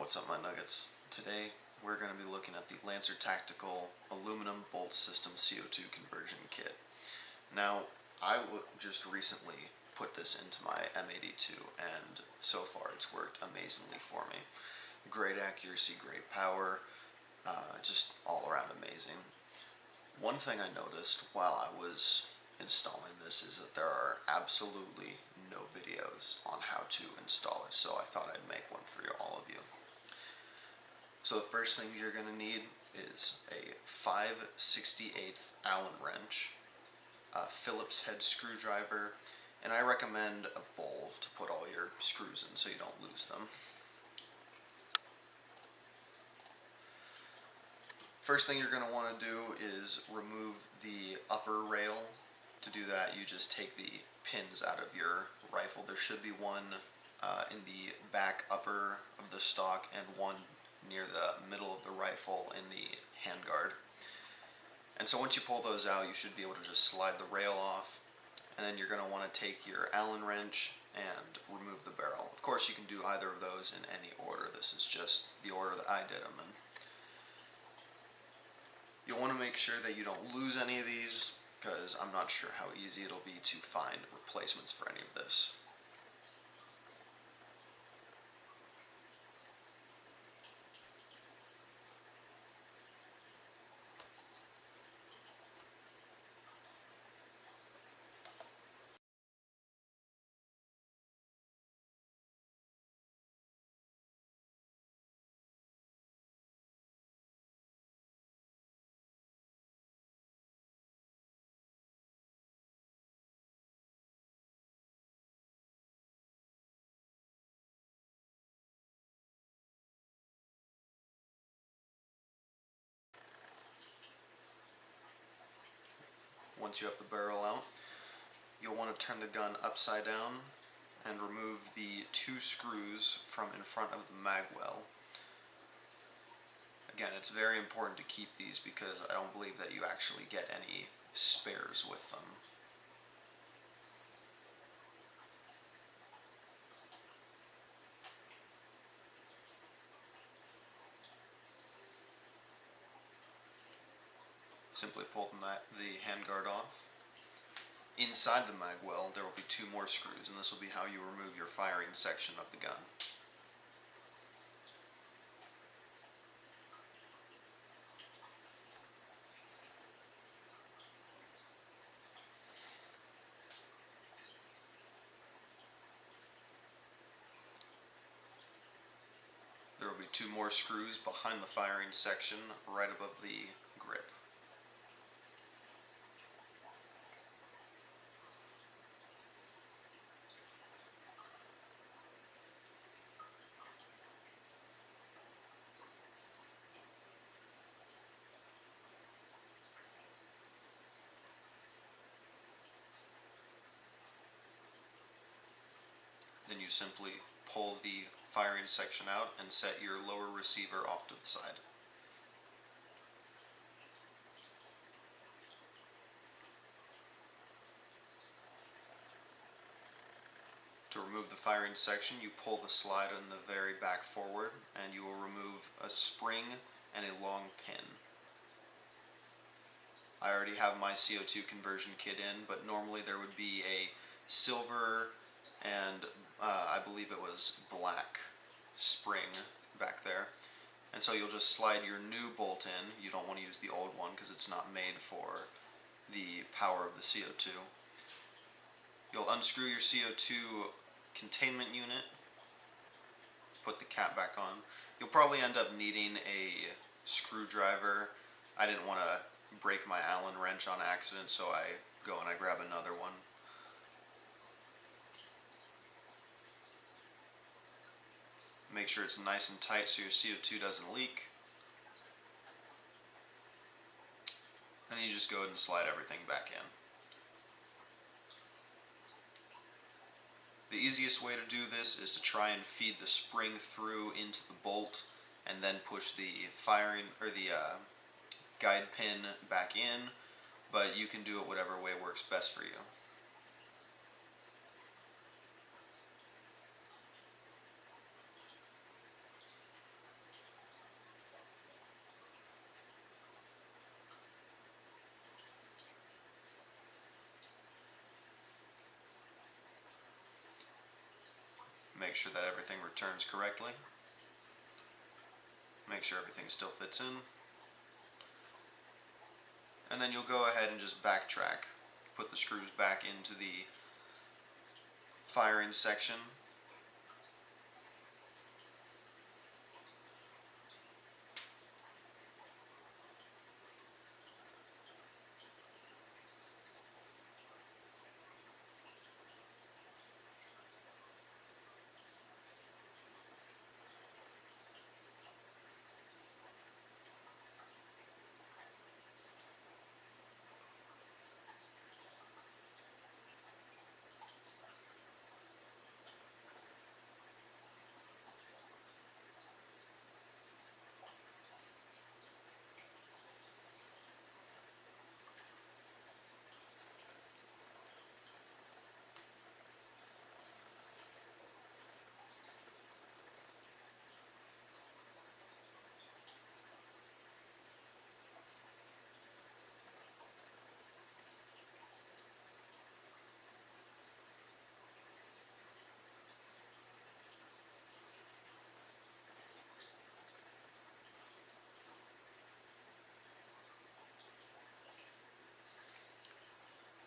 What's up, my nuggets? Today we're going to be looking at the Lancer Tactical Aluminum Bolt System CO2 Conversion Kit. Now, I just recently put this into my M82 and so far it's worked amazingly for me. Great accuracy, great power, just all around amazing. One thing I noticed while I was installing this is that there are absolutely no videos on how to install it, so I thought I'd make one for all of you. So the first thing you're going to need is a 5/68 Allen wrench, a Phillips head screwdriver, and I recommend a bowl to put all your screws in so you don't lose them. First thing you're going to want to do is remove the upper rail. To do that, you just take the pins out of your rifle. There should be one in the back upper of the stock and one near the middle of the rifle in the handguard. And so once you pull those out, you should be able to just slide the rail off, and then you're going to want to take your Allen wrench and remove the barrel. Of course, you can do either of those in any order. This is just the order that I did them in. You'll want to make sure that you don't lose any of these, because I'm not sure how easy it'll be to find replacements for any of this. Once you have the barrel out, you'll want to turn the gun upside down and remove the 2 screws from in front of the mag well. Again, it's very important to keep these because I don't believe that you actually get any spares with them. Simply pull the handguard off. Inside the mag well, there will be 2 more screws, and this will be how you remove your firing section of the gun. There will be 2 more screws behind the firing section, right above the grip. Then you simply pull the firing section out and set your lower receiver off to the side. To remove the firing section, you pull the slide in the very back forward, and you will remove a spring and a long pin. I already have my CO2 conversion kit in, but normally there would be a silver and I believe it was black spring back there. And so you'll just slide your new bolt in. You don't want to use the old one because it's not made for the power of the CO2. You'll unscrew your CO2 containment unit, put the cap back on. You'll probably end up needing a screwdriver. I didn't want to break my Allen wrench on accident, so I go and I grab another one. Make sure it's nice and tight so your CO2 doesn't leak. And then you just go ahead and slide everything back in. The easiest way to do this is to try and feed the spring through into the bolt and then push the firing or the guide pin back in, but you can do it whatever way works best for you. make sure that everything returns correctly. Make sure everything still fits in. And then you'll go ahead and just backtrack. Put the screws back into the firing section.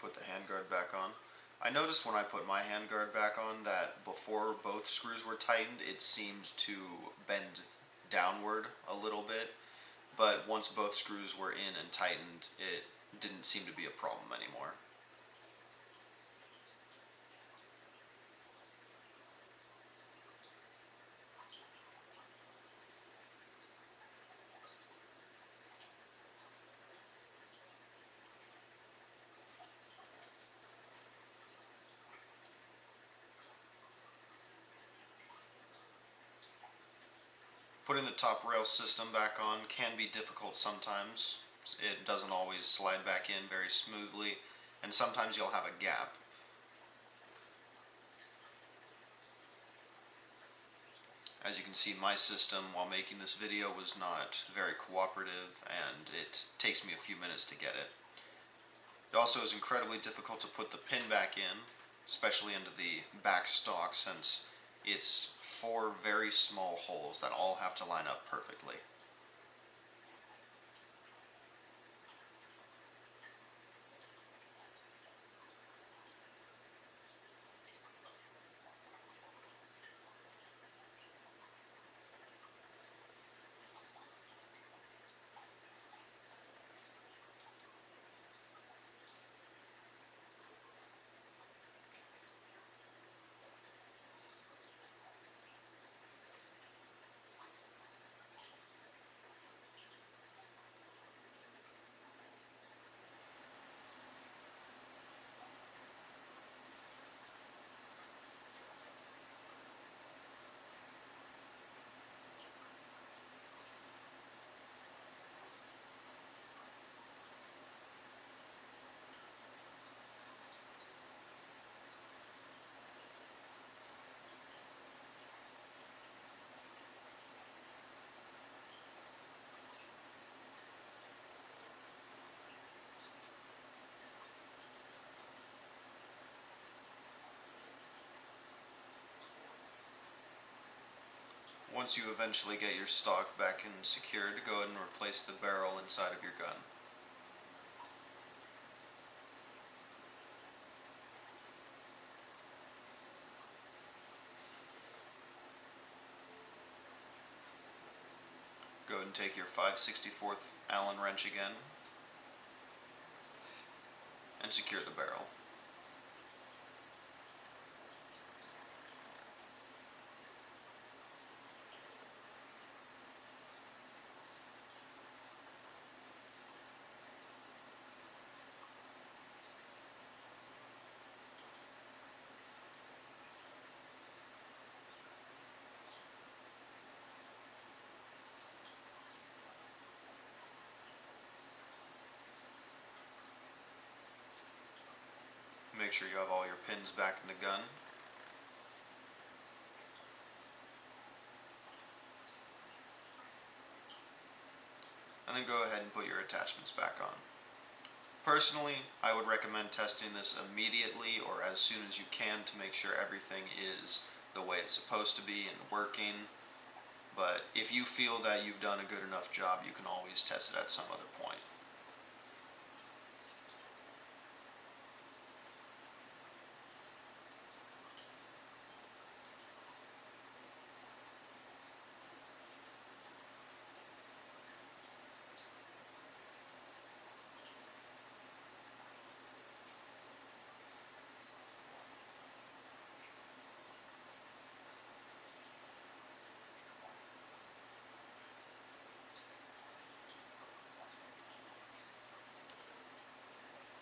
Put the handguard back on. I noticed when I put my handguard back on that before both screws were tightened, it seemed to bend downward a little bit, but once both screws were in and tightened, it didn't seem to be a problem anymore. Putting the top rail system back on can be difficult sometimes. It doesn't always slide back in very smoothly, and sometimes you'll have a gap. As you can see, my system while making this video was not very cooperative, and it takes me a few minutes to get it. It also is incredibly difficult to put the pin back in, especially into the back stock, since it's 4 very small holes that all have to line up perfectly. Once you eventually get your stock back and secured, go ahead and replace the barrel inside of your gun. Go ahead and take your 5/64 Allen wrench again and secure the barrel. Make sure you have all your pins back in the gun. And then go ahead and put your attachments back on. Personally, I would recommend testing this immediately or as soon as you can to make sure everything is the way it's supposed to be and working. But if you feel that you've done a good enough job, you can always test it at some other point.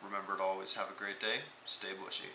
Remember to always have a great day. Stay bushy.